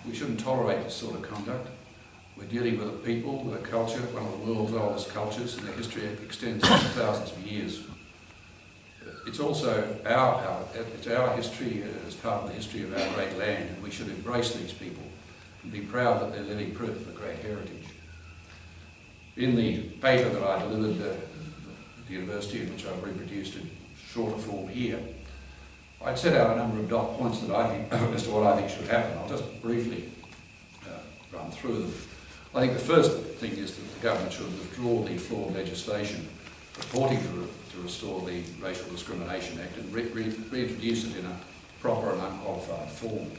We shouldn't tolerate this sort of conduct. We're dealing with a people, with a culture, one of the world's oldest cultures, and their history extends to thousands of years. It's also our history as part of the history of our great land, and we should embrace these people and be proud that they're living proof of a great heritage. In the paper that I delivered at the university, which I've reproduced in shorter form here, I'd set out a number of dot points that I think, as to what I think should happen. I'll just briefly run through them. I think the first thing is that the government should withdraw the flawed legislation purporting to restore the Racial Discrimination Act and reintroduce it in a proper and unqualified form.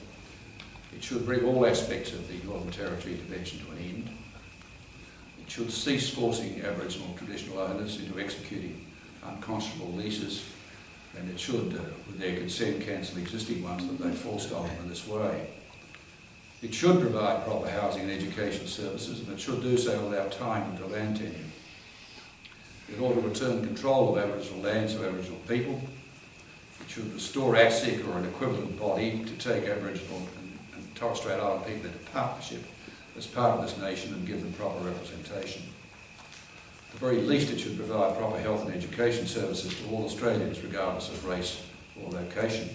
It should bring all aspects of the Northern Territory Convention to an end. It should cease forcing Aboriginal traditional owners into executing unconscionable leases, and it should, with their consent, cancel existing ones that they forced on them in this way. It should provide proper housing and education services, and it should do so without tying them to land tenure. It ought to return control of Aboriginal lands to Aboriginal people. It should restore ASIC or an equivalent body to take Aboriginal and Torres Strait Island people into partnership as part of this nation and give them proper representation. At the very least, it should provide proper health and education services to all Australians, regardless of race or location.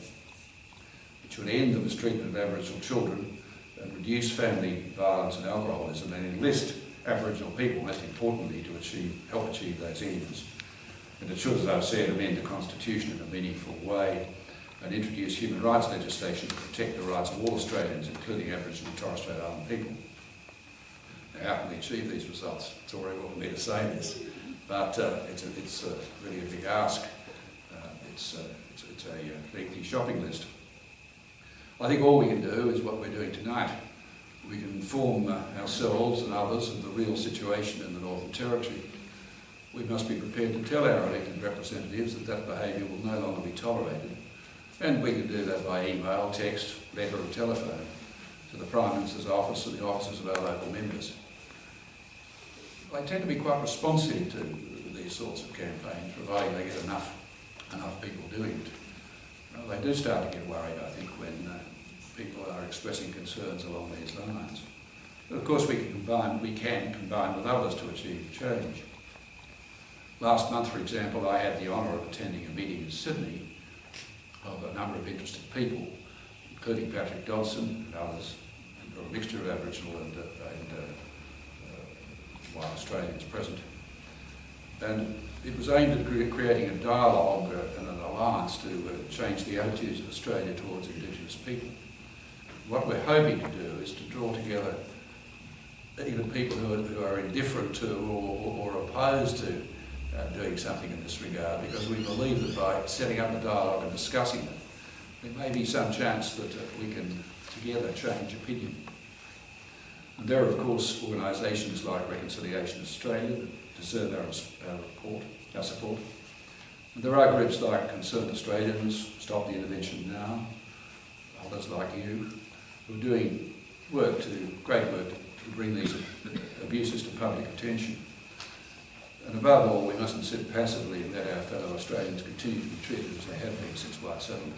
It should end the mistreatment of Aboriginal children and reduce family violence and alcoholism, and enlist Aboriginal people, most importantly, to help achieve those ends. And it should, as I've said, amend the Constitution in a meaningful way and introduce human rights legislation to protect the rights of all Australians, including Aboriginal and Torres Strait Island people. Now, how can we achieve these results? It's all very well for me to say this, but it's really a big ask. It's a lengthy shopping list. I think all we can do is what we're doing tonight. We can inform ourselves and others of the real situation in the Northern Territory. We must be prepared to tell our elected representatives that behaviour will no longer be tolerated, and we can do that by email, text, letter or telephone to the Prime Minister's office and the offices of our local members. They tend to be quite responsive to these sorts of campaigns, providing they get enough people doing it. They do start to get worried, I think, when people are expressing concerns along these lines. But of course we can combine with others to achieve change. Last month, for example, I had the honour of attending a meeting in Sydney of a number of interested people, including Patrick Dodson and others, and a mixture of Aboriginal and white Australians present. And it was aimed at creating a dialogue and an alliance to change the attitudes of Australia towards Indigenous people. What we're hoping to do is to draw together even people who are indifferent to or opposed to doing something in this regard, because we believe that by setting up a dialogue and discussing it, there may be some chance that we can together change opinion. And there are, of course, organisations like Reconciliation Australia that deserve our support. And there are groups like Concerned Australians, Stop the Intervention Now, others like you, who are doing great work to bring these abuses to public attention. And above all, we mustn't sit passively and let our fellow Australians continue to be treated as they have been since white settlement.